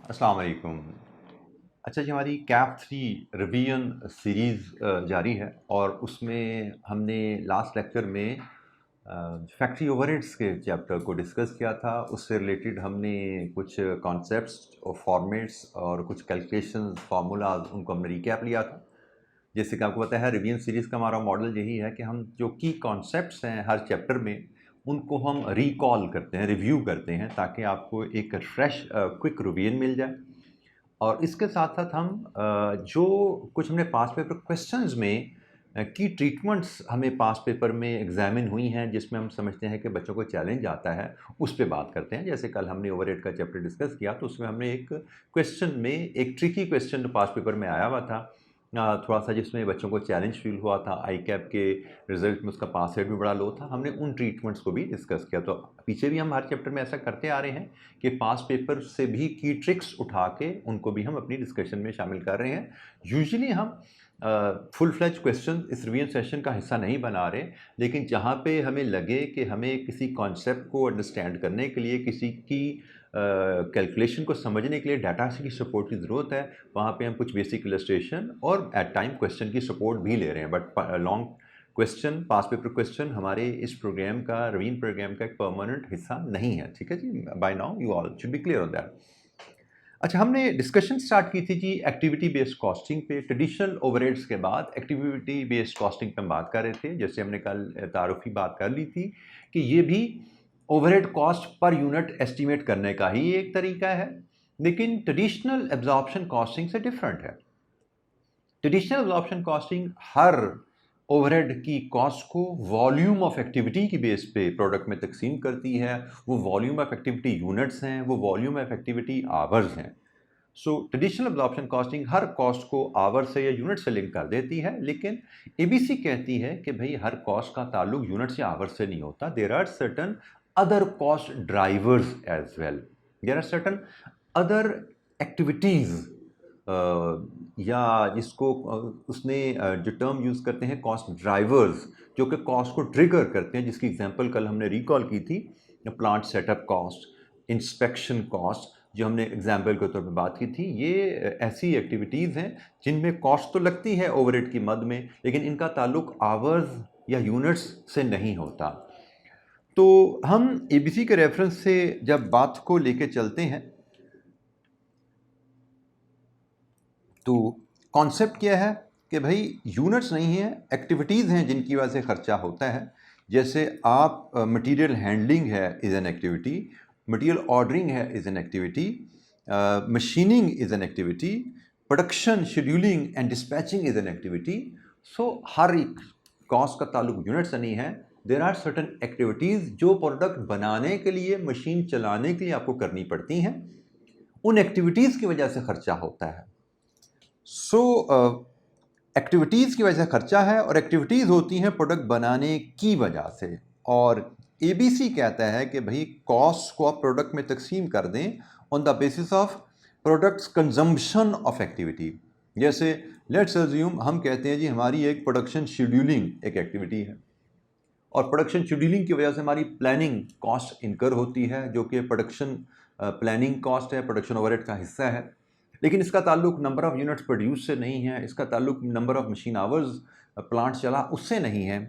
अस्सलाम वालेकुम। अच्छा जी, हमारी कैप 3 रिवीजन सीरीज़ जारी है और उसमें हमने लास्ट लेक्चर में फैक्ट्री ओवरहेड्स के चैप्टर को डिस्कस किया था। उससे रिलेटेड हमने कुछ कॉन्सेप्ट्स और फॉर्मेट्स और कुछ कैलकुलेशंस, फार्मूलाज उनको हमने रिकैप लिया था। जैसे कि आपको पता है रिवीजन सीरीज़ का हमारा मॉडल यही है कि हम जो की कॉन्सेप्ट्स हैं हर चैप्टर में उनको हम रिकॉल करते हैं, रिव्यू करते हैं ताकि आपको एक फ्रेश क्विक रिवीजन मिल जाए। और इसके साथ-साथ हम जो कुछ हमने पास्ट पेपर क्वेश्चंस में की ट्रीटमेंट्स हमें पास्ट पेपर में एग्ज़ामिन हुई हैं, जिसमें हम समझते हैं कि बच्चों को चैलेंज आता है, उस पे बात करते हैं। जैसे कल हमने ओवरहेड का चैप्टर डिस्कस किया, तो उसमें हमने एक क्वेश्चन में एक ट्रिकी क्वेश्चन जो पास्ट पेपर में आया हुआ था थोड़ा-सा जिसमें बच्चों को चैलेंज फ़ील हुआ था, आईकैप के रिज़ल्ट में उसका पास रेट भी बड़ा लो था, हमने उन ट्रीटमेंट्स को भी डिस्कस किया। तो पीछे भी हम हर चैप्टर में ऐसा करते आ रहे हैं कि पास्ट पेपर से भी की ट्रिक्स उठा के उनको भी हम अपनी डिस्कशन में शामिल कर रहे हैं। यूजुअली हम फुल फ्लेज क्वेश्चन इस रिवीजन सेशन का हिस्सा नहीं बना रहे, लेकिन जहाँ पे हमें लगे कि हमें किसी कॉन्सेप्ट को अंडरस्टैंड करने के लिए, किसी की कैलकुलेशन को समझने के लिए डाटा की सपोर्ट की ज़रूरत है, वहाँ पे हम कुछ बेसिक इलस्ट्रेशन और एट टाइम क्वेश्चन की सपोर्ट भी ले रहे हैं। But long question, past paper question हमारे इस प्रोग्राम का, रिवीजन प्रोग्राम का एक परमानेंट हिस्सा नहीं है। ठीक है जी, by now you all should be clear on that. अच्छा, हमने डिस्कशन स्टार्ट की थी जी एक्टिविटी बेस्ड कॉस्टिंग पे। ट्रेडिशनल ओवरहेड्स के बाद एक्टिविटी बेस्ड कॉस्टिंग पे हम बात कर रहे थे। जैसे हमने कल तारुफी बात कर ली थी कि ये भी overhead cost per unit estimate करने का ही एक तरीका है, लेकिन ट्रेडिशनल एब्जॉर्प्शन कॉस्टिंग से डिफरेंट है। ट्रेडिशनल एब्जॉर्प्शन कॉस्टिंग हर ओवरहेड की कॉस्ट को वॉल्यूम ऑफ एक्टिविटी की बेस पे प्रोडक्ट में तकसीम करती है। वो वॉल्यूम ऑफ एक्टिविटी यूनिट्स हैं, वो वॉल्यूम ऑफ एक्टिविटी आवर्स हैं। सो ट्रेडिशनल एब्जॉर्प्शन कॉस्टिंग हर कॉस्ट को आवर से या यूनिट से लिंक कर देती है, लेकिन एबीसी कहती है कि भाई हर कॉस्ट का ताल्लुक यूनिट या आवर से नहीं होता। There are certain other cost drivers as well. There are certain other activities या जिसको उसने जो टर्म यूज़ करते हैं कॉस्ट ड्राइवर्स, जो कि कॉस्ट को ट्रिगर करते हैं, जिसकी एग्जांपल कल हमने रिकॉल की थी। Plant setup cost, inspection cost, जो हमने एग्जाम्पल के तौर पे बात की थी, ये ऐसी एक्टिविटीज़ हैं जिनमें कॉस्ट तो लगती है ओवरहेड की मद में, लेकिन इनका ताल्लुक आवर्स या यूनिट्स से नहीं होता। तो हम एबीसी के रेफरेंस से जब बात को लेके चलते हैं, तो कॉन्सेप्ट क्या है कि भाई यूनिट्स नहीं है, एक्टिविटीज़ हैं जिनकी वजह से खर्चा होता है। जैसे आप मटेरियल हैंडलिंग है is an activity, material ordering है is an activity, machining is an activity, production scheduling and dispatching is an activity. So हर एक कॉस्ट का ताल्लुक यूनिट से नहीं है। देर आर सर्टन एक्टिविटीज़ जो प्रोडक्ट बनाने के लिए, मशीन चलाने के लिए आपको करनी पड़ती हैं, उन एक्टिविटीज़ की वजह से खर्चा होता है। सो एक्टिविटीज़ की वजह से खर्चा है और एक्टिविटीज़ होती हैं प्रोडक्ट बनाने की वजह से। और एबीसी कहता है कि भाई कॉस्ट को आप प्रोडक्ट में तकसीम कर दें on the basis of products consumption of activity. जैसे लेट्स अज्यूम हम कहते हैं जी हमारी एक प्रोडक्शन शेड्यूलिंग एक एक्टिविटी है, और प्रोडक्शन शेड्यूलिंग की वजह से हमारी प्लानिंग कॉस्ट इनकर होती है, जो कि प्रोडक्शन प्लानिंग कॉस्ट है, प्रोडक्शन ओवरहेड का हिस्सा है। लेकिन इसका ताल्लुक नंबर ऑफ़ यूनिट्स प्रोड्यूस से नहीं है, इसका ताल्लुक number of machine hours plant चला उससे नहीं है।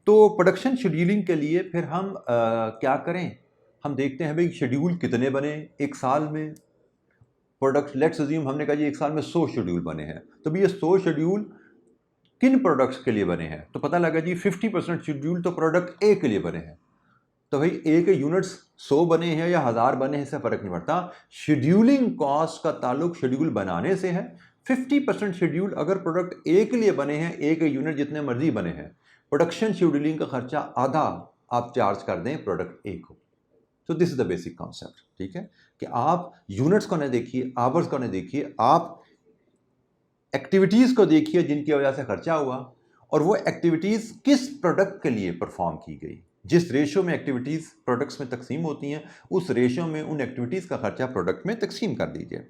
तो प्रोडक्शन शेड्यूलिंग के लिए फिर हम क्या करें? हम देखते हैं भाई शेड्यूल कितने बने एक साल में। प्रोडक्ट लेट्स अज्यूम हमने कहा जी एक साल में 100 शेड्यूल बने हैं, तो भी ये 100 शेड्यूल किन प्रोडक्ट्स के लिए बने हैं? तो पता लगा जी 50% शेड्यूल तो प्रोडक्ट ए के लिए बने हैं। तो भाई ए के यूनिट्स 100 बने हैं या 1000 बने हैं, इससे फ़र्क नहीं पड़ता। शेड्यूलिंग कॉस्ट का ताल्लुक शेड्यूल बनाने से है। 50% शेड्यूल अगर प्रोडक्ट ए के लिए बने हैं, ए के यूनिट जितने मर्जी बने हैं, प्रोडक्शन शेड्यूलिंग का खर्चा आधा आप चार्ज कर दें प्रोडक्ट ए को। तो this is the basic concept. ठीक है कि आप यूनिट्स को न देखिए, आवर्स को न देखिए, आप एक्टिविटीज़ को देखिए जिनकी वजह से खर्चा हुआ, और वो एक्टिविटीज़ किस प्रोडक्ट के लिए परफॉर्म की गई। जिस रेशो में एक्टिविटीज़ प्रोडक्ट्स में तकसीम होती हैं, उस रेशो में उन एक्टिविटीज़ का खर्चा प्रोडक्ट में तकसीम कर दीजिए।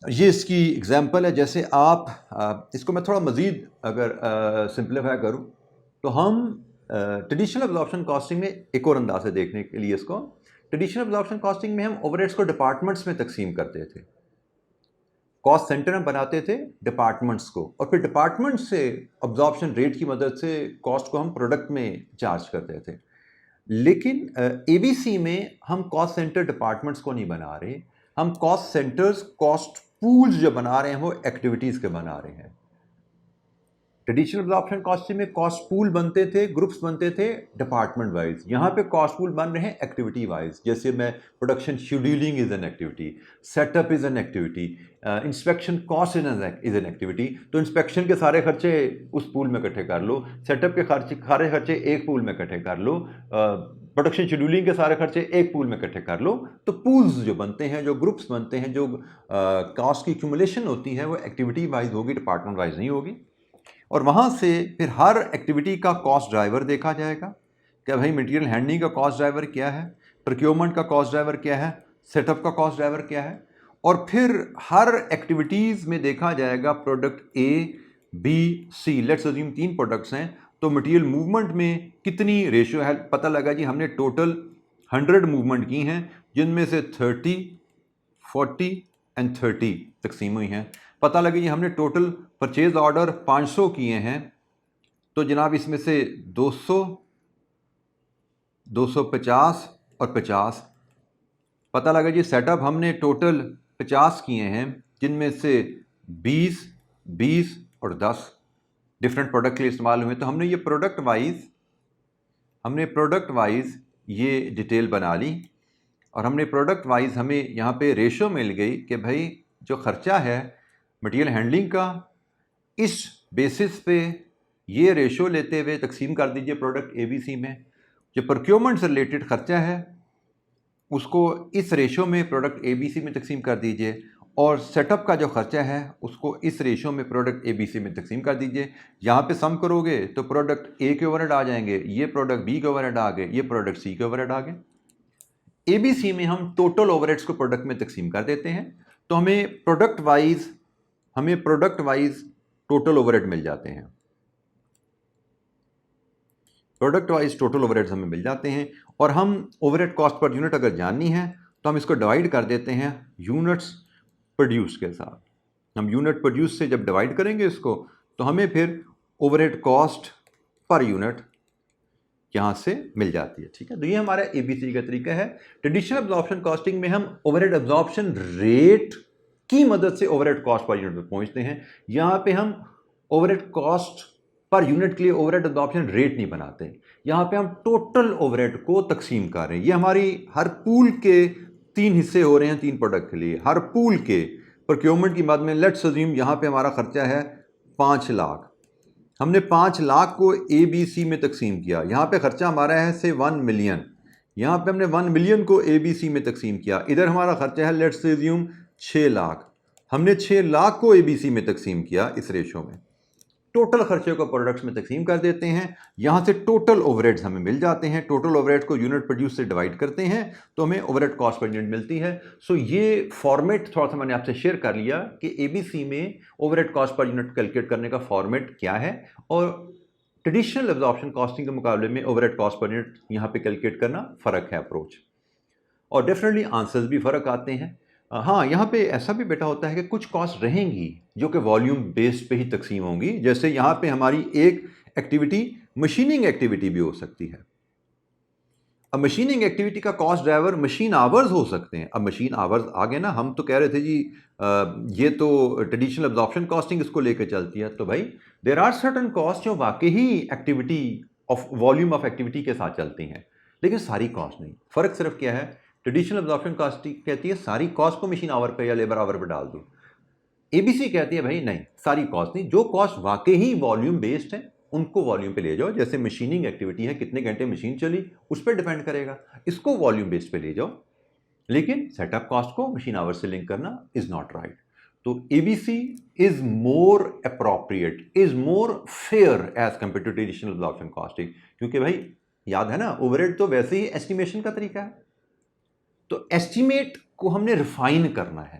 ये इसकी एग्जांपल है। जैसे आप इसको मैं थोड़ा मज़ीद अगर सिंप्लीफाई करूँ, तो हम ट्रेडिशनल एब्जॉर्प्शन कॉस्टिंग में एक और अंदाज से देखने के लिए इसको, ट्रेडिशनल एब्जॉर्प्शन कॉस्टिंग में हम ओवरहेड्स को डिपार्टमेंट्स में तकसीम करते थे, कॉस्ट सेंटर में बनाते थे डिपार्टमेंट्स को, और फिर डिपार्टमेंट से अब्जॉर्प्शन रेट की मदद से कॉस्ट को हम प्रोडक्ट में चार्ज करते थे। लेकिन एबीसी में हम कॉस्ट सेंटर डिपार्टमेंट्स को नहीं बना रहे, हम कॉस्ट सेंटर्स, कॉस्ट पूल्स जो बना रहे हैं वो एक्टिविटीज़ के बना रहे हैं। ट्रेडिशनल एब्जॉर्प्शन कॉस्टिंग में कॉस्ट पूल बनते थे, ग्रुप्स बनते थे डिपार्टमेंट वाइज। यहाँ पे कॉस्ट पूल बन रहे हैं एक्टिविटी वाइज, जैसे मैं production scheduling is an activity, setup is an activity, inspection cost is an activity. तो इंस्पेक्शन के सारे खर्चे उस पूल में इकट्ठे कर लो, सेटअप के सारे खर्चे एक पूल में इकट्ठे कर लो, प्रोडक्शन शेड्यूलिंग के सारे खर्चे एक पूल में इकट्ठे कर लो। तो पूल्स जो बनते हैं, जो ग्रुप्स बनते हैं, जो कॉस्ट की एक्यूमुलेशन होती है वो एक्टिविटी वाइज होगी, डिपार्टमेंट वाइज नहीं होगी। और वहाँ से फिर हर एक्टिविटी का कॉस्ट ड्राइवर देखा जाएगा कि भाई मटेरियल हैंडलिंग का कॉस्ट ड्राइवर क्या है, प्रोक्योरमेंट का कॉस्ट ड्राइवर क्या है, सेटअप का कॉस्ट ड्राइवर क्या है। और फिर हर एक्टिविटीज़ में देखा जाएगा product A, B, C, let's assume 3 products हैं, तो मटेरियल मूवमेंट में कितनी रेशियो है। पता लगा जी हमने टोटल 100 मूवमेंट की हैं, जिनमें से 30, 40 एंड 30 तकसीम हुई हैं। पता लगे जी हमने टोटल परचेज ऑर्डर 500 किए हैं, तो जनाब इसमें से 200, 250 और 50। पता लगा जी सेटअप हमने टोटल 50 किए हैं, जिनमें से 20, 20 और 10 डिफरेंट प्रोडक्ट के लिए इस्तेमाल हुए। तो हमने प्रोडक्ट वाइज ये डिटेल बना ली, और हमने प्रोडक्ट वाइज हमें यहाँ पे रेशो मिल गई कि भाई जो ख़र्चा है मटेरियल हैंडलिंग का, इस बेसिस पे ये रेशो लेते हुए तकसीम कर दीजिए प्रोडक्ट एबीसी में। जो प्रोक्योरमेंट से रिलेटेड ख़र्चा है उसको इस रेशो में प्रोडक्ट एबीसी में तकसीम कर दीजिए, और सेटअप का जो ख़र्चा है उसको इस रेशो में प्रोडक्ट एबीसी में तकसीम कर दीजिए। यहाँ पे सम करोगे तो प्रोडक्ट ए के ओवरहेड आ जाएंगे, ये प्रोडक्ट बी के ओवरहेड आ गए, ये प्रोडक्ट सी के ओवरहेड आ गए। एबीसी में हम टोटल ओवरहेड्स को प्रोडक्ट में तकसीम कर देते हैं, तो हमें प्रोडक्ट वाइज टोटल ओवरहेड मिल जाते हैं। प्रोडक्ट वाइज टोटल ओवरहेड्स हमें मिल जाते हैं, और हम ओवरहेड कॉस्ट पर यूनिट अगर जाननी है तो हम इसको डिवाइड कर देते हैं यूनिट्स प्रोड्यूस के साथ। हम यूनिट प्रोड्यूस से जब डिवाइड करेंगे इसको, तो हमें फिर ओवरहेड कॉस्ट पर यूनिट यहाँ से मिल जाती है। ठीक है, तो ये हमारा एबीसी का तरीका है। ट्रेडिशनल एब्जॉर्प्शन कॉस्टिंग में हम ओवरहेड एब्जॉर्प्शन रेट की मदद से ओवरहेड कॉस्ट पर यूनिट पर पहुंचते हैं। यहाँ पे हम ओवरहेड कॉस्ट पर यूनिट के लिए ओवरहेड एब्जॉर्प्शन रेट नहीं बनाते, यहाँ पे हम टोटल ओवरहेड को तकसीम कर रहे हैं। ये हमारी हर पूल के 3 हिस्से हो रहे हैं 3 प्रोडक्ट के लिए। हर पूल के प्रोक्योरमेंट की मद में लेट्स अज्यूम यहाँ पे हमारा खर्चा है 5 लाख, हमने 5 लाख को ए बी सी में तकसीम किया। यहाँ पे खर्चा हमारा है से 1 मिलियन, यहाँ पे हमने 1 मिलियन को ए बी सी में तकसीम किया। इधर हमारा खर्चा है लेट्स अज्यूम 6 लाख, हमने 6 लाख को ए बी सी में तकसीम किया। इस रेशो में टोटल खर्चे को प्रोडक्ट्स में तकसीम कर देते हैं, यहाँ से टोटल ओवरहेड्स हमें मिल जाते हैं। टोटल ओवरहेड को यूनिट प्रोड्यूस से डिवाइड करते हैं तो हमें ओवरहेड कॉस्ट पर यूनिट मिलती है। सो ये फॉर्मेट थोड़ा सा मैंने आपसे शेयर कर लिया कि एबीसी में overhead cost per unit calculate करने का फॉर्मेट क्या है, और ट्रेडिशनल एब्जॉर्प्शन कॉस्टिंग के मुकाबले में ओवरहेड कॉस्ट पर यूनिट यहाँ पे कैलकुलेट करना फ़र्क है अप्रोच, और डेफिनेटली आंसर्स भी फ़र्क आते हैं। हाँ, यहाँ पे ऐसा भी बेटा होता है कि कुछ कॉस्ट रहेंगी जो कि वॉल्यूम बेस्ड पे ही तकसीम होंगी। जैसे यहाँ पे हमारी एक एक्टिविटी मशीनिंग एक्टिविटी भी हो सकती है। अब मशीनिंग एक्टिविटी का कॉस्ट ड्राइवर मशीन आवर्स हो सकते हैं। अब मशीन आवर्स आ गए ना, हम तो कह रहे थे जी ये तो ट्रेडिशनल एब्जॉर्प्शन कॉस्टिंग इसको लेके चलती है। तो भाई देर आर सर्टन कॉस्ट जो वाकई ही activity of volume of activity के साथ चलती हैं, लेकिन सारी कॉस्ट नहीं। फ़र्क सिर्फ क्या है, ट्रेडिशनल एब्जॉर्प्शन कॉस्टिंग कहती है सारी कॉस्ट को मशीन आवर पे या लेबर आवर पे डाल दो, एबीसी कहती है भाई नहीं, सारी कॉस्ट नहीं, जो कॉस्ट वाकई ही वॉल्यूम बेस्ड है उनको वॉल्यूम पे ले जाओ। जैसे मशीनिंग एक्टिविटी है, कितने घंटे मशीन चली उस पर डिपेंड करेगा, इसको वॉल्यूम बेस्ड पे ले जाओ, लेकिन सेटअप कॉस्ट को मशीन आवर से लिंक करना इज नॉट राइट। तो ABC is more appropriate, is more fair as compare to traditional absorption costing, क्योंकि भाई याद है ना ओवरहेड तो वैसे ही एस्टिमेशन का तरीका है, तो एस्टिमेट को हमने रिफाइन करना है।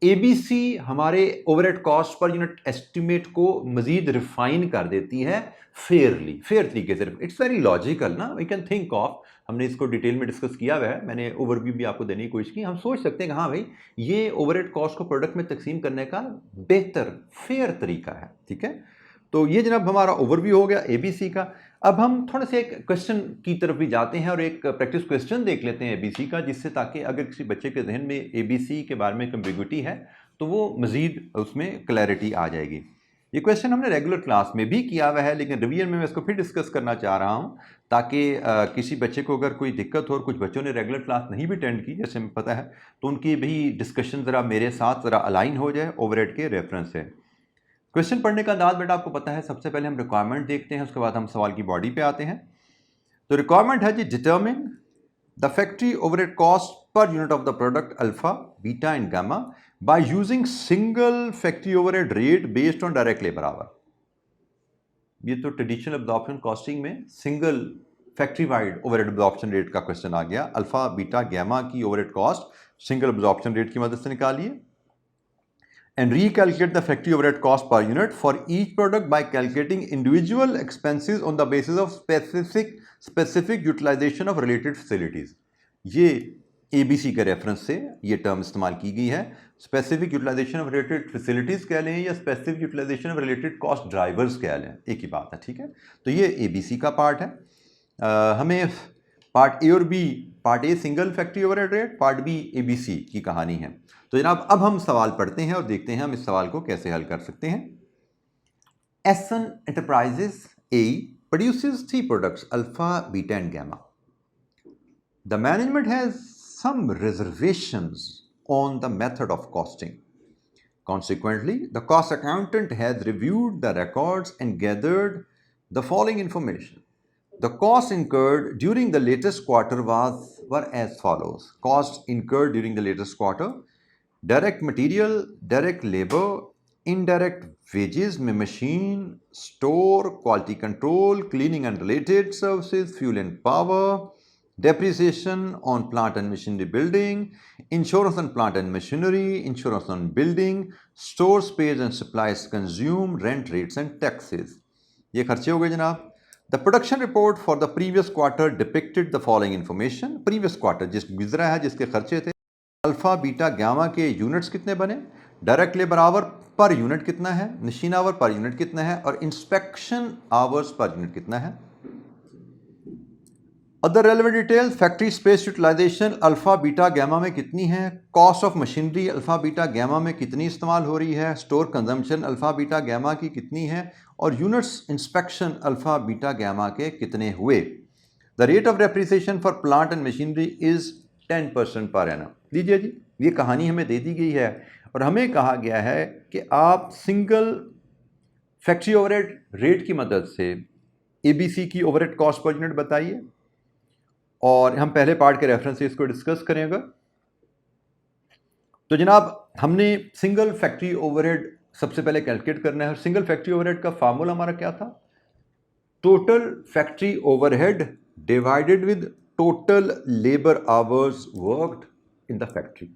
ABC हमारे overhead cost per unit estimate को मजीद रिफाइन कर देती है फेयर तरीके से। इट्स वेरी लॉजिकल ना, वी कैन थिंक ऑफ, हमने इसको डिटेल में डिस्कस किया हुआ है, मैंने ओवरव्यू भी आपको देने की कोशिश की। हम सोच सकते हैं कि हाँ भाई, ये ओवरहेड कॉस्ट को प्रोडक्ट में तकसीम करने का बेहतर फेयर तरीका है। ठीक है, तो ये जनाब हमारा ओवरव्यू हो गया ABC का। अब हम थोड़े से एक क्वेश्चन की तरफ भी जाते हैं और एक प्रैक्टिस क्वेश्चन देख लेते हैं ABC का, जिससे ताकि अगर किसी बच्चे के जहन में ABC के बारे में कम्बिग्विटी है तो वो मज़ीद उसमें क्लैरिटी आ जाएगी। ये क्वेश्चन हमने रेगुलर क्लास में भी किया हुआ है, लेकिन रिवीजन में मैं इसको फिर डिस्कस करना चाह रहा हूँ, ताकि किसी बच्चे को अगर कोई दिक्कत हो, और कुछ बच्चों ने रेगुलर क्लास नहीं भी अटेंड की जैसे हमें पता है, तो उनकी भी डिस्कशन ज़रा मेरे साथ ज़रा अलाइन हो जाए ओवरहेड के रेफरेंस से। क्वेश्चन पढ़ने का अंदाज बेटा आपको पता है, सबसे पहले हम रिक्वायरमेंट देखते हैं, उसके बाद हम सवाल की बॉडी पे आते हैं। तो रिक्वायरमेंट है जी, determine the factory overhead cost per unit of the product alpha beta and gamma by using single factory overhead rate based on direct labour hour. ये तो ट्रेडिशनल एब्जॉर्प्शन कॉस्टिंग में single factory wide overhead absorption rate का question आ गया। Alpha beta gamma की overhead cost single absorption rate की मदद से निकालिए। And recalculate the factory overhead cost per unit for each product by calculating individual expenses on the basis of specific utilization of related facilities। ये ABC के reference से ये term इस्तेमाल की गई है। Specific utilization of related facilities कह लें या specific utilization of related cost drivers कह लें, एक ही बात है। ठीक है, तो ये ABC का पार्ट है। हमें पार्ट ए और B, part A single factory overhead rate, part B ABC की कहानी है। तो जनाब अब हम सवाल पढ़ते हैं और देखते हैं हम इस सवाल को कैसे हल कर सकते हैं। एसन enterprises A produces 3 products alpha, beta and gamma. The management has some reservations on the method of costing. Consequently, the cost accountant has reviewed the records and gathered the following information. The costs incurred during the latest quarter were as follows. Costs incurred during the latest quarter: direct material, direct labour, indirect wages में machine, store, quality control, cleaning and related services, fuel and power, depreciation on plant and machinery building, insurance on plant and machinery, insurance on building, store space and supplies consumed, rent rates and taxes। ये खर्चे हो गए जनाब। The production report for the previous quarter depicted the following information। previous quarter जिस गुजरा है, जिसके खर्चे थे, अल्फा बीटा गामा के यूनिट्स कितने बने, डायरेक्ट लेबर आवर पर यूनिट कितना है, मशीन आवर पर यूनिट कितना है, और इंस्पेक्शन आवर्स पर यूनिट कितना है। Other relevant details: factory space utilization alpha beta gamma में कितनी है, cost of machinery alpha beta gamma में कितनी इस्तेमाल हो रही है, store consumption alpha beta gamma की कितनी है, और units inspection alpha beta gamma के कितने हुए। The rate of depreciation for plant and machinery is 10% per annum. लीजिए जी, ये कहानी हमें दे दी गई है और हमें कहा गया है कि आप सिंगल फैक्ट्री ओवरहेड रेट की मदद से ABC की ओवरहेड कॉस्ट पर यूनिट बताइए, और हम पहले पार्ट के रेफरेंस से इसको डिस्कस करेंगे। तो जनाब हमने सिंगल फैक्ट्री ओवरहेड सबसे पहले कैलकुलेट करना है। सिंगल फैक्ट्री ओवरहेड का फार्मूला हमारा क्या था, total factory overhead divided with total labour hours worked in the factory.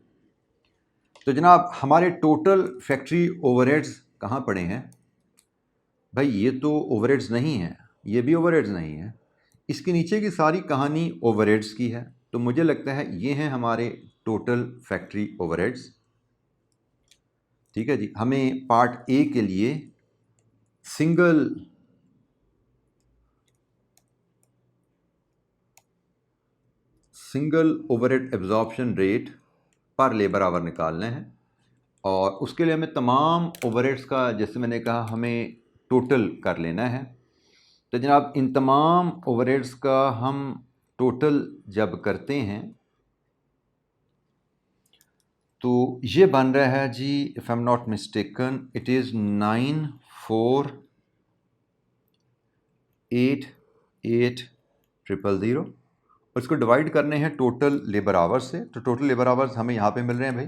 तो जनाब हमारे टोटल फैक्ट्री ओवरहेड्स कहाँ पड़े हैं भाई, ये तो ओवरहेड्स नहीं है, ये भी ओवरहेड्स नहीं है, इसके नीचे की सारी कहानी ओवरहेड्स की है। तो मुझे लगता है ये हैं हमारे टोटल फैक्ट्री ओवरहेड्स। ठीक है जी, हमें पार्ट ए के लिए सिंगल ओवरहेड एब्जॉर्प्शन रेट पर लेबर आवर निकालना है, और उसके लिए हमें तमाम ओवरहेड्स का, जैसे मैंने कहा, हमें टोटल कर लेना है। तो जनाब इन तमाम ओवरहेड्स का हम टोटल जब करते हैं तो ये बन रहा है जी, if I am not mistaken, it is 9488000, और इसको डिवाइड करने हैं टोटल लेबर आवर्स से। तो टोटल लेबर आवर्स हमें यहाँ पे मिल रहे हैं भाई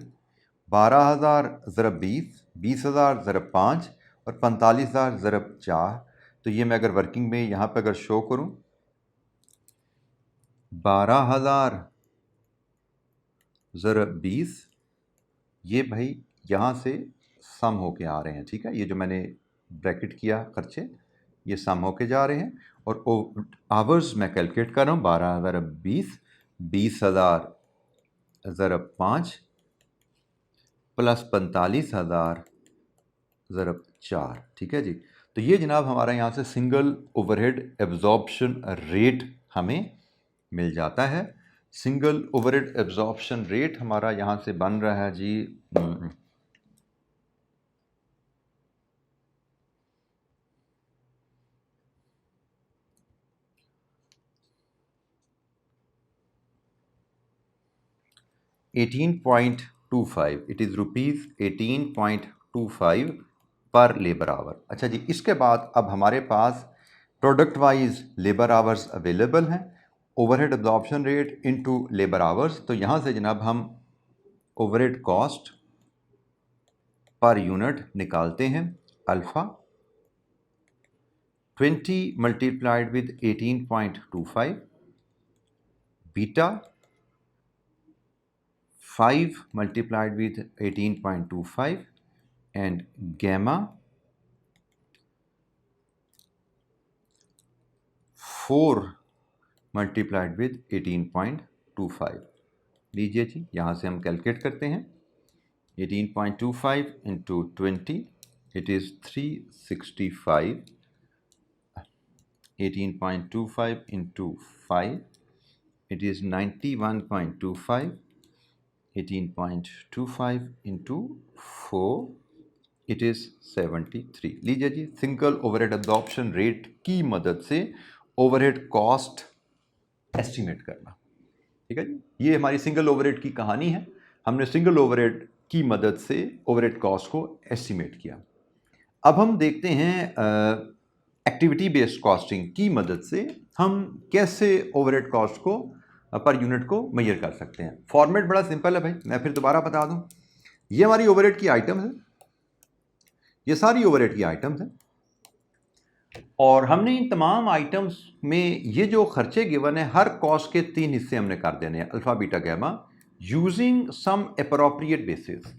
12,000 ज़रब 20, 20,000 ज़रब 5 और 45,000 ज़रब 4। तो ये मैं अगर वर्किंग में यहाँ पे अगर शो करूँ, 12,000 ज़रब 20, ये भाई यहाँ से सम होके आ रहे हैं, ठीक है। ये जो मैंने ब्रैकेट किया खर्चे, ये सम होके जा रहे हैं। और आवर्स मैं कैलकुलेट कर रहा हूँ, 12,000 20, 20,000 ज़रब 5 प्लस 45,000 ज़रब 4, ठीक है जी। तो ये जनाब हमारा यहाँ से सिंगल ओवरहेड एब्जॉर्प्शन रेट हमें मिल जाता है। सिंगल ओवरहेड एब्जॉर्प्शन रेट हमारा यहाँ से बन रहा है जी 18.25, इट इज़ रुपीज़ 18.25 पर लेबर आवर। अच्छा जी, इसके बाद अब हमारे पास product wise labour hours available हैं, overhead absorption rate into labour hours. तो यहाँ से जनाब हम ओवरहेड कॉस्ट पर यूनिट निकालते हैं। Alpha 20 multiplied with 18.25, beta 5 multiplied with 18.25 and gamma 4 multiplied with 18.25। लीजिए जी, यहाँ से हम कैलकुलेट करते हैं। 18.25 into 20, it is 365। 18.25 into 5, it is 91.25। 18.25 into 4, it is 73। लीजिए जी, सिंगल ओवरहेड एब्जॉर्प्शन रेट की मदद से ओवरहेड कॉस्ट एस्टिमेट करना, ठीक है जी। ये हमारी सिंगल ओवरहेड की कहानी है। हमने सिंगल ओवरहेड की मदद से ओवरहेड कॉस्ट को एस्टिमेट किया। अब हम देखते हैं एक्टिविटी बेस्ड कॉस्टिंग की मदद से हम कैसे ओवरहेड कॉस्ट को पर यूनिट को मेजर कर सकते हैं। फॉर्मेट बड़ा सिंपल है भाई, मैं फिर दोबारा बता दूं। ये हमारी ओवरहेड की आइटम है, ये सारी ओवरहेड की आइटम्स हैं, और हमने इन तमाम आइटम्स में ये जो खर्चे गिवन है, हर कॉस्ट के 3 हिस्से हमने कर देने हैं, alpha beta gamma, using some appropriate basis.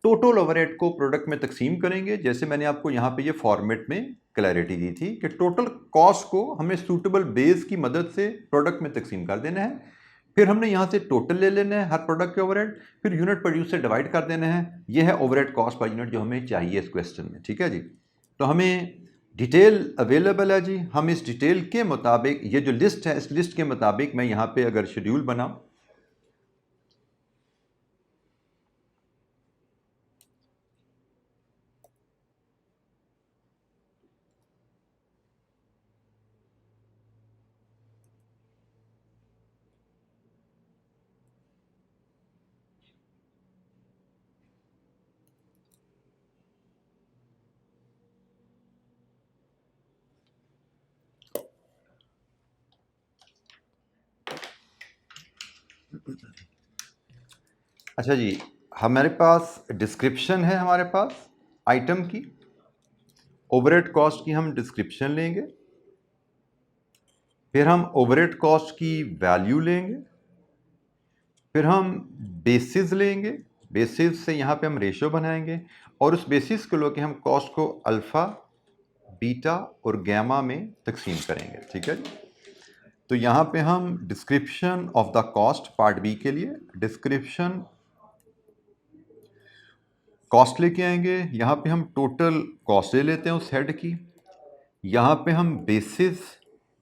Total overhead को प्रोडक्ट में तकसीम करेंगे, जैसे मैंने आपको यहाँ पे ये फॉर्मेट में क्लैरिटी दी थी कि टोटल कॉस्ट को हमें सूटेबल बेस की मदद से प्रोडक्ट में तकसीम कर देना है। फिर हमने यहाँ से टोटल ले लेना है हर प्रोडक्ट के ओवरहेड, फिर यूनिट प्रोड्यूस से डिवाइड कर देना है। ये है ओवरहेड कॉस्ट पर यूनिट जो हमें चाहिए इस क्वेश्चन में, ठीक है जी। तो हमें डिटेल अवेलेबल है जी, हम इस डिटेल के मुताबिक, ये जो लिस्ट है, इस लिस्ट के मुताबिक मैं यहाँ पे अगर शेड्यूल बनाऊँ, अच्छा जी, हमारे पास डिस्क्रिप्शन है, हमारे पास आइटम की ओवरहेड कॉस्ट की हम डिस्क्रिप्शन लेंगे, फिर हम ओवरहेड कॉस्ट की वैल्यू लेंगे, फिर हम बेसिस लेंगे, बेसिस से यहाँ पे हम रेशो बनाएंगे, और उस बेसिस को लेके हम कॉस्ट को अल्फ़ा, बीटा और गैमा में तकसीम करेंगे, ठीक है। तो यहाँ पे हम description of the cost part B के लिए डिस्क्रिप्शन कॉस्ट लेके आएंगे। यहाँ पे हम टोटल कॉस्ट ले लेते हैं उस हेड की, यहाँ पे हम बेसिस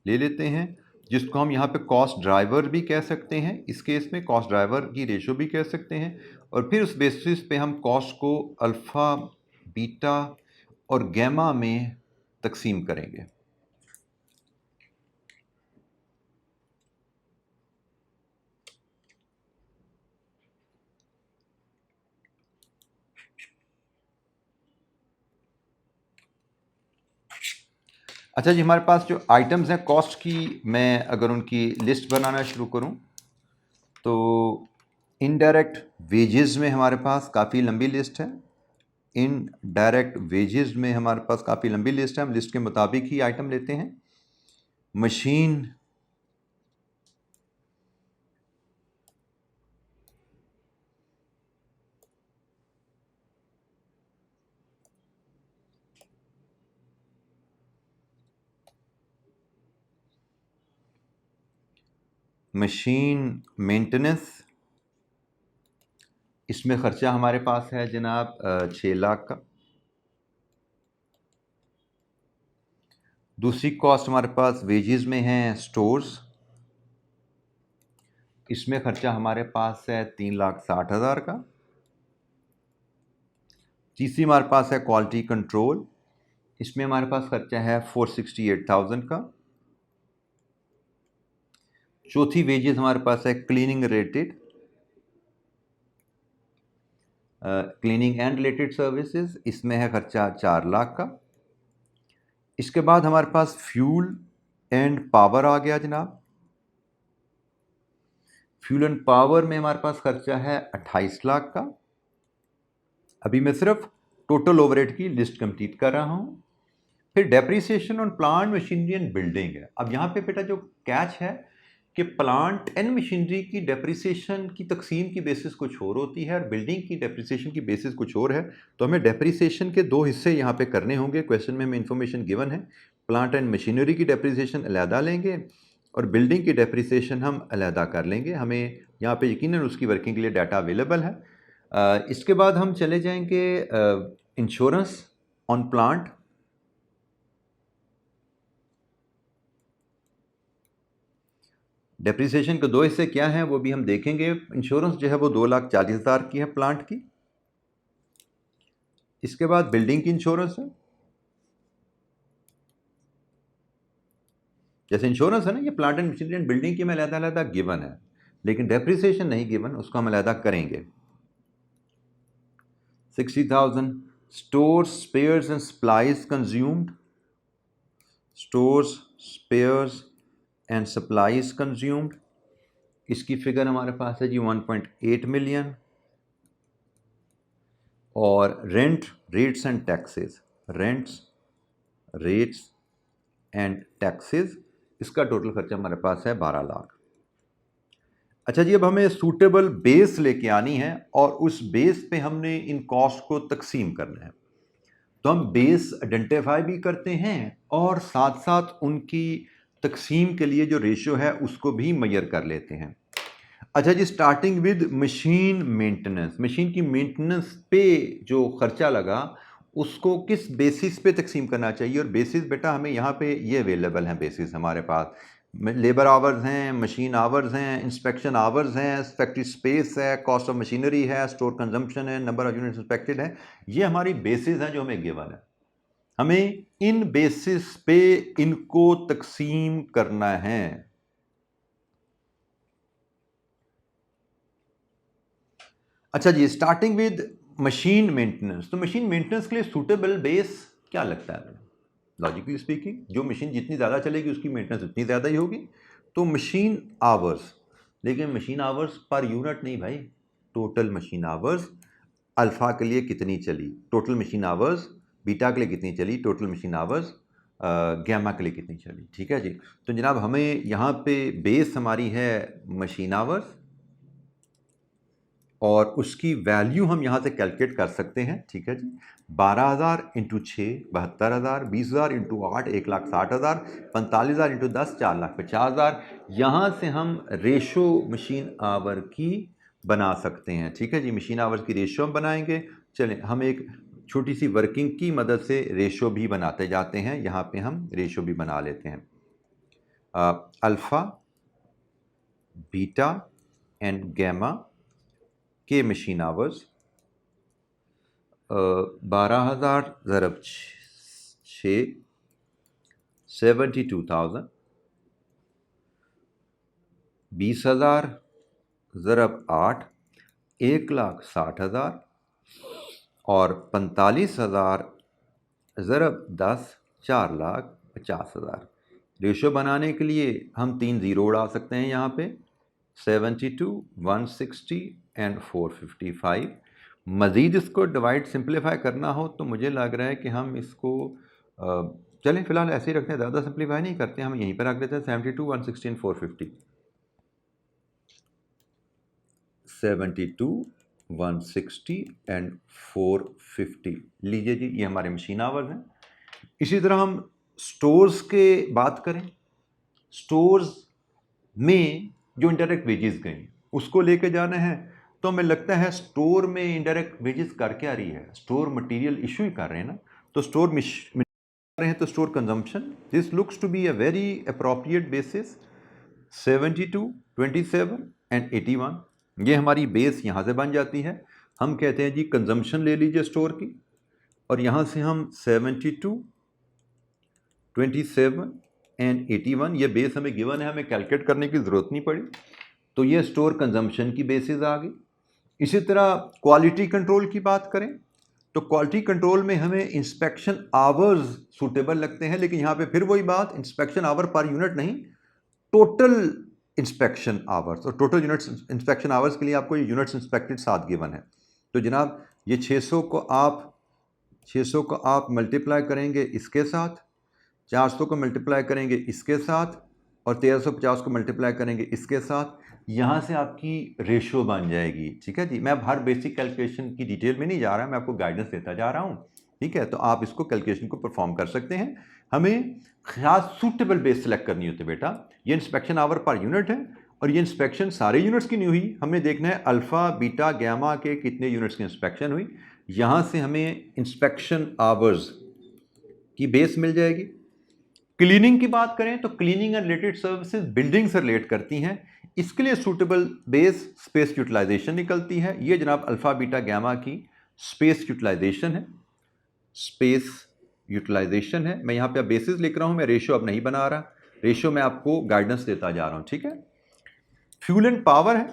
ले लेते हैं, जिसको हम यहाँ पे कॉस्ट ड्राइवर भी कह सकते हैं, इस केस में कॉस्ट ड्राइवर की रेशो भी कह सकते हैं, और फिर उस बेसिस पे हम कॉस्ट को अल्फ़ा, बीटा और गैमा में तकसीम करेंगे। अच्छा जी, हमारे पास जो आइटम्स हैं कॉस्ट की, मैं अगर उनकी लिस्ट बनाना शुरू करूं तो इनडायरेक्ट वेजेस में हमारे पास काफ़ी लंबी लिस्ट है। इनडायरेक्ट वेजेस में हमारे पास काफ़ी लंबी लिस्ट है, हम लिस्ट के मुताबिक ही आइटम लेते हैं। मशीन मशीन मेंटेनेंस, इसमें ख़र्चा हमारे पास है जनाब 6 लाख का। दूसरी कॉस्ट हमारे पास वेजेस में है स्टोर्स, इसमें ख़र्चा हमारे पास है 3,60,000 का। तीसरी हमारे पास है क्वालिटी कंट्रोल, इसमें हमारे पास खर्चा है 468,000 का। चौथी वेजेस हमारे पास है cleaning related, cleaning and related services, इसमें है खर्चा 4 लाख का। इसके बाद हमारे पास फ्यूल एंड पावर आ गया जनाब। फ्यूल एंड पावर में हमारे पास खर्चा है 28 लाख का। अभी मैं सिर्फ टोटल ओवरहेड की लिस्ट कंप्लीट कर रहा हूं। फिर depreciation on plant machinery and building है। अब यहाँ पे बेटा जो कैच है कि प्लांट एंड मशीनरी की डेप्रिसिएशन की तकसीम की बेसिस कुछ और होती है और बिल्डिंग की डेप्रिसिएशन की बेसिस कुछ और है। तो हमें डेप्रिसिएशन के 2 हिस्से यहाँ पे करने होंगे। क्वेश्चन में हमें इन्फॉर्मेशन गिवन है, प्लांट एंड मशीनरी की डेप्रिसिएशन अलहदा लेंगे और बिल्डिंग की डेप्रिसिएशन हम अलहदा कर लेंगे। हमें यहाँ पे यकीनन उसकी वर्किंग के लिए डाटा अवेलेबल है। इसके बाद हम चले जाएंगे इंश्योरेंस ऑन प्लांट। डेप्रिसिएशन के 2 हिस्से क्या हैं वो भी हम देखेंगे। इंश्योरेंस जो है वो 2,40,000 की है प्लांट की। इसके बाद बिल्डिंग की इंश्योरेंस है, जैसे इंश्योरेंस है ना, ये plant and machinery and building की में अलग-अलग गिवन है, लेकिन डेप्रिसिएशन नहीं गिवन, उसको हम अलग करेंगे। 60,000 stores spares and supplies consumed, stores spares and supplies consumed, इसकी फिगर हमारे पास है जी 1.8 मिलियन। और rent rates and taxes, rents rates and taxes, इसका टोटल खर्चा हमारे पास है 12 लाख। अच्छा जी, अब हमें सूटेबल बेस लेके आनी है और उस बेस पे हमने इन कॉस्ट को तकसीम करना है। तो हम बेस आइडेंटिफाई भी करते हैं और साथ साथ उनकी तकसीम के लिए जो रेशो है उसको भी मेजर कर लेते हैं। अच्छा जी, starting with machine maintenance. Machine की मेंटेनेंस पे जो खर्चा लगा उसको किस बेसिस पे तकसीम करना चाहिए, और बेसिस बेटा हमें यहाँ पे ये अवेलेबल हैं। बेसिस हमारे पास लेबर आवर्स हैं, मशीन आवर्स हैं, इंस्पेक्शन आवर्स हैं, फैक्ट्री स्पेस है, कॉस्ट ऑफ मशीनरी है, स्टोर कंजम्पशन है, नंबर ऑफ यूनिट्स इंस्पेक्टेड है। ये हमारी बेसिस हैं जो हमें गिवन है। हमें इन बेसिस पे इनको तकसीम करना है। अच्छा जी, स्टार्टिंग विद मशीन मेंटेनेंस। तो मशीन मेंटेनेंस के लिए सूटेबल बेस क्या लगता है? लॉजिकली स्पीकिंग, जो मशीन जितनी ज़्यादा चलेगी उसकी मेंटेनेंस उतनी ज़्यादा ही होगी। तो मशीन आवर्स, लेकिन मशीन आवर्स पर यूनिट नहीं भाई, टोटल मशीन आवर्स। अल्फ़ा के लिए कितनी चली, टोटल मशीन आवर्स। बीटा के लिए कितनी चली, टोटल मशीन आवर्स। गैमा के लिए कितनी चली। ठीक है जी। तो जनाब हमें यहाँ पे बेस हमारी है मशीन आवर्स और उसकी वैल्यू हम यहाँ से कैलकुलेट कर सकते हैं। ठीक है जी। 12,000 इंटू 6 72,000, 20,000 इंटू 8 1,60,000, 45,000 इंटू 10 4,50,000। यहाँ से हम रेशो मशीन आवर की बना सकते हैं। ठीक है जी, मशीन आवर्स की रेशो हम बनाएंगे। चलें हम एक छोटी सी वर्किंग की मदद से रेशो भी बनाते जाते हैं। यहाँ पे हम रेशो भी बना लेते हैं। अल्फ़ा बीटा एंड गैमा के मशीन आवर्स 12,000 ज़रब 6 72,000, 20,000 ज़रब 8 1,60,000 और 45,000 ज़रब 10 4,50,000। रेशो बनाने के लिए हम 3 ज़ीरो उड़ा सकते हैं यहाँ पे, 72 160 एंड 455। मज़ीद इसको डिवाइड सिंप्लीफाई करना हो तो मुझे लग रहा है कि हम इसको चलें फ़िलहाल ऐसे ही रखते हैं, ज़्यादा सिंप्लीफाई नहीं करते, हम यहीं पर रख देते हैं 72 160 एंड 450। 72 160 एंड 450 लीजिए जी, ये हमारे मशीन आवर्स हैं। इसी तरह हम स्टोर्स के बात करें, स्टोर्स में जो इंडायरेक्ट वेजेस गई उसको लेके जाना है। तो हमें लगता है स्टोर में इंडायरेक्ट वेजेस कर क्या रही है, स्टोर मटेरियल इशू ही कर रहे हैं ना, तो स्टोर कर रहे हैं तो store consumption. This looks to be a very appropriate basis 72, 27 and 81। ये हमारी बेस यहाँ से बन जाती है। हम कहते हैं जी कंजम्पशन ले लीजिए स्टोर की, और यहाँ से हम 72, 27 एंड 81 ये बेस हमें गिवन है, हमें कैलकुलेट करने की ज़रूरत नहीं पड़ी। तो ये स्टोर कंजम्पशन की बेसिस आ गई। इसी तरह क्वालिटी कंट्रोल की बात करें तो क्वालिटी कंट्रोल में हमें इंस्पेक्शन आवर्स सूटेबल लगते हैं, लेकिन यहाँ पे फिर वही बात, इंस्पेक्शन आवर पर यूनिट नहीं, टोटल इंस्पेक्शन आवर्स। और टोटल यूनिट्स इंस्पेक्शन आवर्स के लिए आपको ये यूनिट्स इंस्पेक्टेड साथ गिवन है। तो जनाब ये 600 को आप मल्टीप्लाई करेंगे इसके साथ, 400 को मल्टीप्लाई करेंगे इसके साथ, और 1350 को मल्टीप्लाई करेंगे इसके साथ। यहाँ से आपकी रेशो बन जाएगी। ठीक है जी, मैं अब हर बेसिक कैलकुलेशन की डिटेल में नहीं जा रहा, मैं आपको गाइडेंस देता जा रहा हूँ। ठीक है, तो आप इसको कैलकुलेशन को परफॉर्म कर सकते हैं। हमें खास सूटेबल बेस सेलेक्ट करनी होती है बेटा। ये इंस्पेक्शन आवर पर यूनिट है, और ये इंस्पेक्शन सारे यूनिट्स की नहीं हुई, हमें देखना है अल्फ़ा बीटा गैमा के कितने यूनिट्स की इंस्पेक्शन हुई। यहाँ से हमें इंस्पेक्शन आवर्स की बेस मिल जाएगी। क्लीनिंग की बात करें तो cleaning and related services building से रिलेट करती हैं, इसके लिए सूटेबल बेस स्पेस यूटिलाइजेशन निकलती है। ये जनाब अल्फ़ा बीटा गैमा की स्पेस यूटिलाइजेशन है, स्पेस यूटिलाइजेशन है। मैं यहाँ पे अब बेसिस लिख रहा हूँ, मैं रेशो अब नहीं बना रहा, रेशो मैं आपको गाइडेंस देता जा रहा हूँ। ठीक है, फ्यूल एंड पावर है।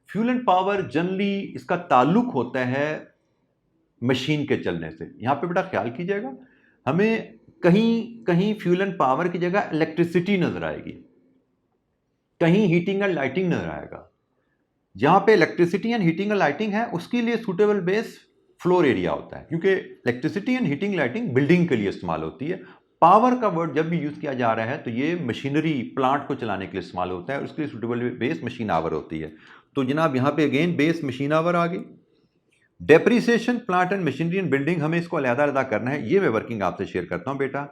फ्यूल एंड पावर जनरली इसका ताल्लुक होता है मशीन के चलने से। यहाँ पे बेटा ख्याल कीजिएगा, हमें कहीं कहीं फ्यूल एंड पावर की जगह इलेक्ट्रिसिटी नजर आएगी, कहीं हीटिंग एंड लाइटिंग नजर आएगा। जहां पे electricity and heating and lighting है उसके लिए सूटेबल बेस फ्लोर एरिया होता है, क्योंकि electricity and heating lighting building के लिए इस्तेमाल होती है। पावर का वर्ड जब भी यूज किया जा रहा है तो ये मशीनरी प्लांट को चलाने के लिए इस्तेमाल होता है, और उसके लिए सूटेबल बेस मशीन आवर होती है। तो जनाब यहाँ पे अगेन बेस मशीन आवर आ गई। Depreciation plant and machinery and building, हमें इसको अलग-अलग करना है, ये मैं वर्किंग आपसे शेयर करता हूँ बेटा।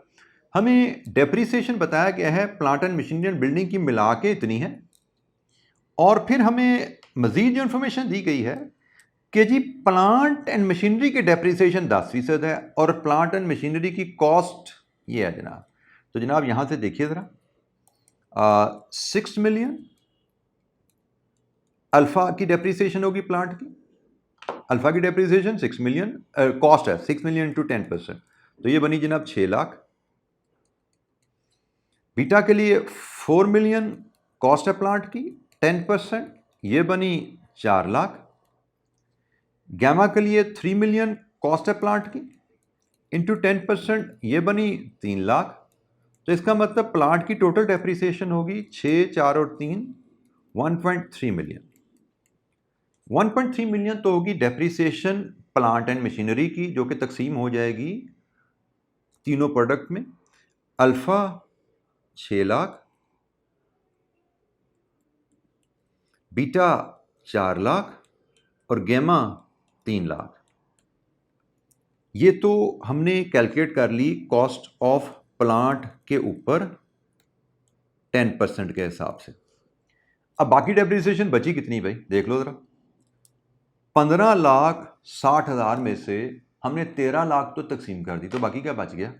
हमें डेप्रीसिएशन बताया गया है plant and machinery and building की मिला के इतनी है, और फिर हमें मजीद जो इन्फॉर्मेशन दी गई है कि जी प्लांट एंड मशीनरी के डेप्रीसिएशन 10% है, और प्लांट एंड मशीनरी की कॉस्ट ये है जनाब। तो जनाब यहाँ से देखिए ज़रा, 6 मिलियन अल्फ़ा की डेप्रीसिएशन होगी प्लांट की, अल्फा की डेप्रीसिएशन 6 मिलियन, कॉस्ट है 6 मिलियन इंटू 10%, तो ये बनी जनाब 6 लाख। बीटा के लिए 4 मिलियन कॉस्ट है प्लांट की, 10% ये बनी 4 लाख। गैमा के लिए 3 मिलियन कॉस्ट है प्लांट की, इंटू 10% ये बनी 3 लाख। तो इसका मतलब प्लांट की टोटल डेप्रीसिएशन होगी 6, 4 और 3 1.3 मिलियन। 1.3 मिलियन तो होगी डेप्रीसिएशन प्लांट एंड मशीनरी की, जो कि तकसीम हो जाएगी तीनों प्रोडक्ट में। अल्फा 6 लाख, बीटा 4 लाख और गैमा 3 लाख। ये तो हमने कैलकुलेट कर ली कॉस्ट ऑफ प्लांट के ऊपर 10% के हिसाब से। अब बाकी डेप्रीसिएशन बची कितनी भाई, देख लो जरा। 15,60,000 में से हमने 13 लाख तो तकसीम कर दी, तो बाकी क्या बच गया?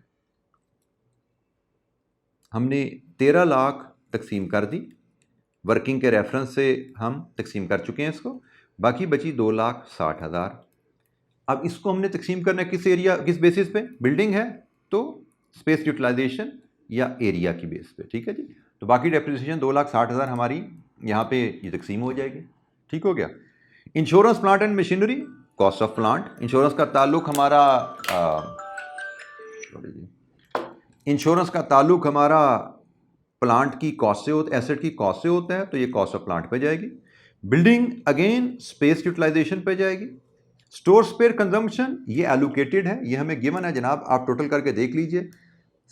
हमने 13 लाख तकसीम कर दी, वर्किंग के रेफरेंस से हम तकसीम कर चुके हैं इसको, बाकी बची 2,60,000। अब इसको हमने तकसीम करना है किस एरिया, किस बेसिस पे? बिल्डिंग है तो स्पेस यूटिलाइजेशन या एरिया की बेस पे। ठीक है जी, तो बाकी डेप्रिसिएशन 2,60,000 हमारी यहाँ पे ये तकसीम हो जाएगी। ठीक हो गया। Insurance plant and machinery, cost of plant. Insurance का ताल्लुक हमारा प्लांट की कॉस्ट से होता है, एसेट की कॉस्ट से होता है, तो ये कॉस्ट ऑफ प्लांट पे जाएगी। बिल्डिंग अगेन स्पेस यूटिलाइजेशन पे जाएगी। स्टोर स्पेयर कंजम्पशन ये एलोकेटेड है, ये हमें गिवन है जनाब, आप टोटल करके देख लीजिए।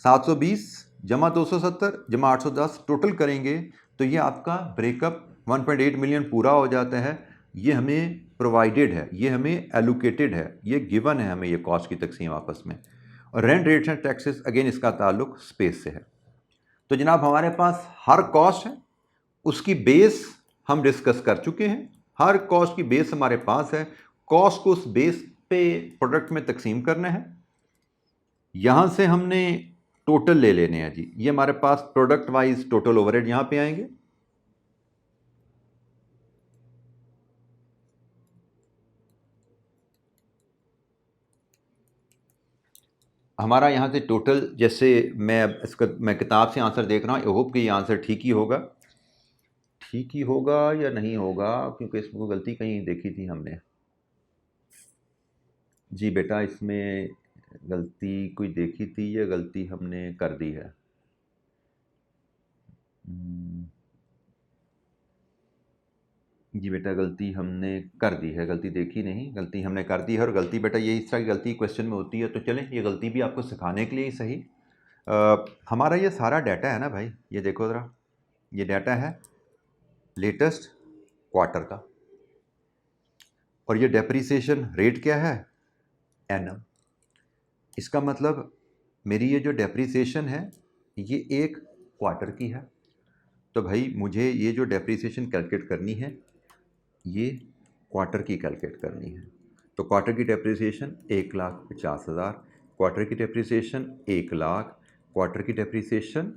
720 जमा 270 जमा 810 टोटल करेंगे तो ये आपका ब्रेकअप 1.8 मिलियन पूरा हो जाता है। ये हमें प्रोवाइडेड है, ये हमें एलोकेटेड है, ये गिवन है हमें ये कॉस्ट की तकसीम आपस में। और rent rates and taxes again इसका ताल्लुक स्पेस से है। तो जनाब हमारे पास हर कॉस्ट है उसकी बेस हम डिस्कस कर चुके हैं। हर कॉस्ट की बेस हमारे पास है, कॉस्ट को उस बेस पे प्रोडक्ट में तकसीम करना है। यहां से हमने टोटल ले लेने हैं जी, ये हमारे पास प्रोडक्ट वाइज टोटल ओवरहेड यहां पे आएंगे। हमारा यहाँ से टोटल, जैसे मैं किताब से आंसर देख रहा हूँ, आई होप कि ये आंसर ठीक ही होगा। ठीक ही होगा या नहीं होगा, क्योंकि इसमें गलती कहीं देखी थी हमने। जी बेटा, इसमें गलती कोई देखी थी या गलती हमने कर दी है? जी बेटा, गलती हमने कर दी है, गलती देखी नहीं, गलती हमने कर दी है। और गलती बेटा ये इस तरह की गलती क्वेश्चन में होती है, तो चलें ये गलती भी आपको सिखाने के लिए ही सही। हमारा ये सारा डाटा है ना भाई, ये देखो ज़रा, ये डाटा है लेटेस्ट क्वार्टर का, और ये डेप्रिसिएशन रेट क्या है? एनम। इसका मतलब मेरी ये जो डेप्रिसिएशन है ये एक क्वार्टर की है, तो भाई मुझे ये जो डेप्रिसिएशन कैलकुलेट करनी है ये क्वार्टर की कैलकुलेट करनी है। तो क्वार्टर की डेप्रिसिएशन 1,50,000, क्वार्टर की डेप्रिसिएशन 1,00,000, क्वार्टर की डेप्रिसिएशन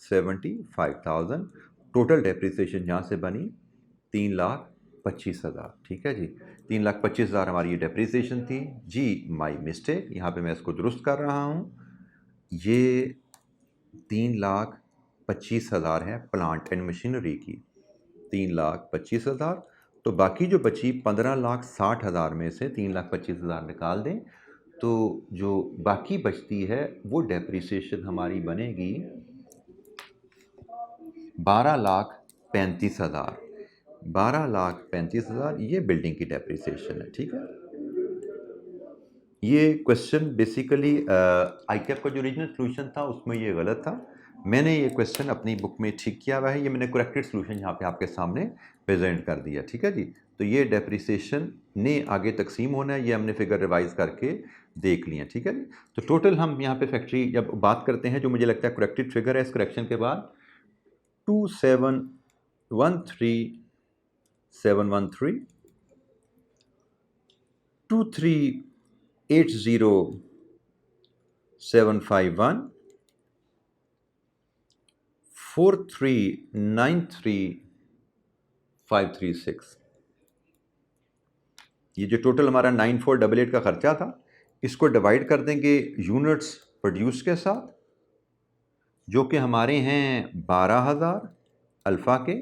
75,000, टोटल डेप्रिसिएशन यहाँ से बनी 3,25,000। ठीक है जी, 3,25,000 हमारी ये डेप्रिसिएशन थी जी। माई मिस्टेक, यहाँ पे मैं इसको दुरुस्त कर रहा हूँ। ये 3,25,000 है प्लांट एंड मशीनरी की, 3,25,000। तो बाकी जो बची 15,60,000 में से 3,25,000 निकाल दें, तो जो बाकी बचती है वो डेप्रिसिएशन हमारी बनेगी 12,35,000। 12,35,000 ये बिल्डिंग की डेप्रिसिएशन है। ठीक है, ये क्वेश्चन बेसिकली आईकैप का जो ओरिजिनल सोल्यूशन था उसमें ये गलत था। मैंने ये क्वेश्चन अपनी बुक में ठीक किया हुआ है, ये मैंने करेक्टेड सोल्यूशन यहाँ पे आपके सामने प्रेजेंट कर दिया। ठीक है जी, तो ये डेप्रिसिएशन ने आगे तकसीम होना है, ये हमने फिगर रिवाइज करके देख लिया। ठीक है जी, तो टोटल हम यहाँ पे फैक्ट्री जब बात करते हैं, जो मुझे लगता है करेक्टेड फिगर है, इस करेक्शन के बाद 2713,713, 2380,751, 4393,536। ये जो टोटल हमारा 9488 का खर्चा था, इसको डिवाइड कर देंगे यूनिट्स प्रोड्यूस के साथ, जो कि हमारे हैं 12,000 अल्फ़ा के,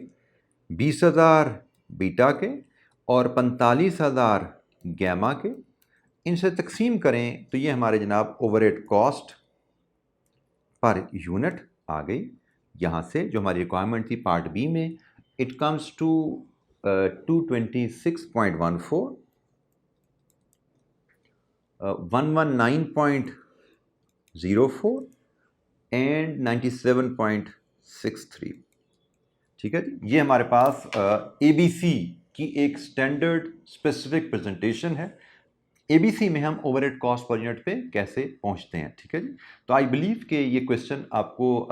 20,000 बीटा के और 45,000 गैमा के। इनसे तकसीम करें तो ये हमारे जनाब ओवरहेड कॉस्ट पर यूनिट आ गई। यहाँ से जो हमारी रिक्वायरमेंट थी पार्ट बी में, इट कम्स टू 226.14, 119.04 एंड 97.63। ठीक है जी, ये हमारे पास ABC की एक स्टैंडर्ड स्पेसिफिक प्रेजेंटेशन है। ABC में हम ओवरहेड कॉस्ट पर यूनिट पे कैसे पहुंचते हैं। ठीक है जी, तो आई बिलीव कि ये क्वेश्चन आपको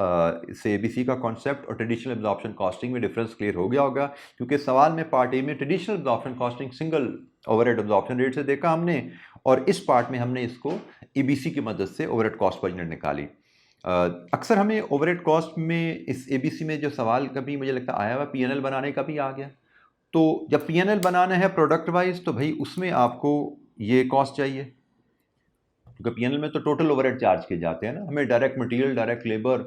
इससे ABC का कॉन्सेप्ट और ट्रेडिशनल एब्जॉर्प्शन कॉस्टिंग में डिफरेंस क्लियर हो गया होगा, क्योंकि सवाल में पार्ट ए में traditional absorption costing single overhead absorption rate से देखा हमने, और इस पार्ट में हमने इसको ABC की मदद से ओवरहेड कॉस्ट पर यूनिट निकाली। अक्सर हमें ओवरहेड कॉस्ट में इस ABC में जो सवाल कभी मुझे लगता आया हुआ P&L बनाने का भी आ गया। तो जब P&L बनाना है प्रोडक्ट वाइज, तो भाई उसमें आपको ये कॉस्ट चाहिए, क्योंकि P&L में तो टोटल ओवरहेड चार्ज किए जाते हैं ना, हमें direct material direct labour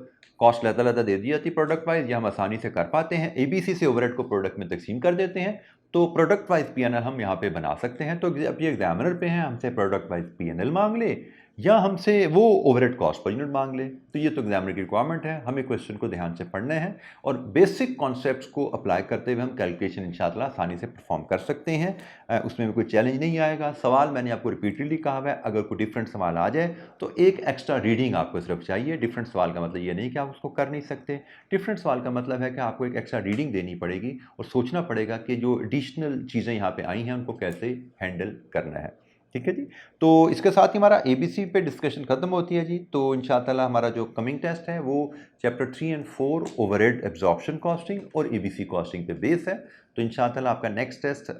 cost लेता लेता दे दी जाती है प्रोडक्ट वाइज, ये हम आसानी से कर पाते हैं। ABC से ओवरहेड को प्रोडक्ट में तकसीम कर देते हैं, तो प्रोडक्ट वाइज P&L हम यहाँ पे बना सकते हैं। तो अब ये एग्जामिनर पे हैं, हमसे प्रोडक्ट वाइज P&L मांग ले या हमसे वो ओवरहेड कॉस्ट पर यूनिट मांग ले, तो ये तो एग्जामिनर की रिक्वायरमेंट है, हमें क्वेश्चन को ध्यान से पढ़ना है और बेसिक कॉन्सेप्ट्स को अप्लाई करते हुए हम कैलकुलेशन इंशाल्लाह आसानी से परफॉर्म कर सकते हैं। उसमें भी कोई चैलेंज नहीं आएगा। सवाल मैंने आपको रिपीटेडली कहा हुआ है, अगर कोई डिफरेंट सवाल आ जाए तो एक एक्स्ट्रा रीडिंग आपको सिर्फ चाहिए। डिफरेंट सवाल का मतलब ये नहीं कि आप उसको कर नहीं सकते, डिफरेंट सवाल का मतलब है कि आपको एक एक्स्ट्रा रीडिंग देनी पड़ेगी और सोचना पड़ेगा कि जो एडिशनल चीज़ें यहाँ पे आई हैं उनको कैसे हैंडल करना है। ठीक है जी। तो इसके साथ ही हमारा एबीसी पे डिस्कशन ख़त्म होती है जी। तो इंशाअल्लाह हमारा जो कमिंग टेस्ट है वो chapter 3 and 4 overhead absorption costing और एबीसी कॉस्टिंग पे बेस है। तो इंशाअल्लाह आपका नेक्स्ट टेस्ट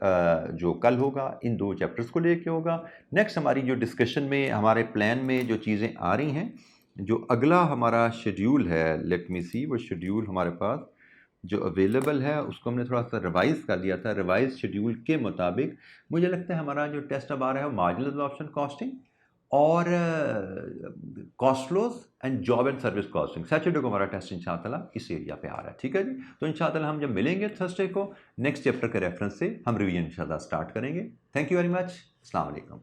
जो कल होगा इन 2 चैप्टर्स को लेके होगा। नेक्स्ट हमारी जो डिस्कशन में हमारे प्लान में जो चीज़ें आ रही हैं, जो अगला हमारा शेड्यूल है, लेट मी सी, वो शेड्यूल हमारे पास जो अवेलेबल है उसको हमने थोड़ा सा रिवाइज़ कर लिया था। रिवाइज़ शेड्यूल के मुताबिक मुझे लगता है हमारा जो टेस्ट अब आ रहा है वो मार्जिनल एब्जॉर्प्शन कॉस्टिंग और cost flows and job and service costing, Saturday को हमारा टेस्ट इंशाअल्लाह इस एरिया पे आ रहा है। ठीक है जी। तो इंशाअल्लाह हम जब मिलेंगे थर्सडे को नेक्स्ट चैप्टर के रेफरेंस से हम रिवीजन इंशाअल्लाह स्टार्ट करेंगे। Thank you very much. अस्सलाम वालेकुम।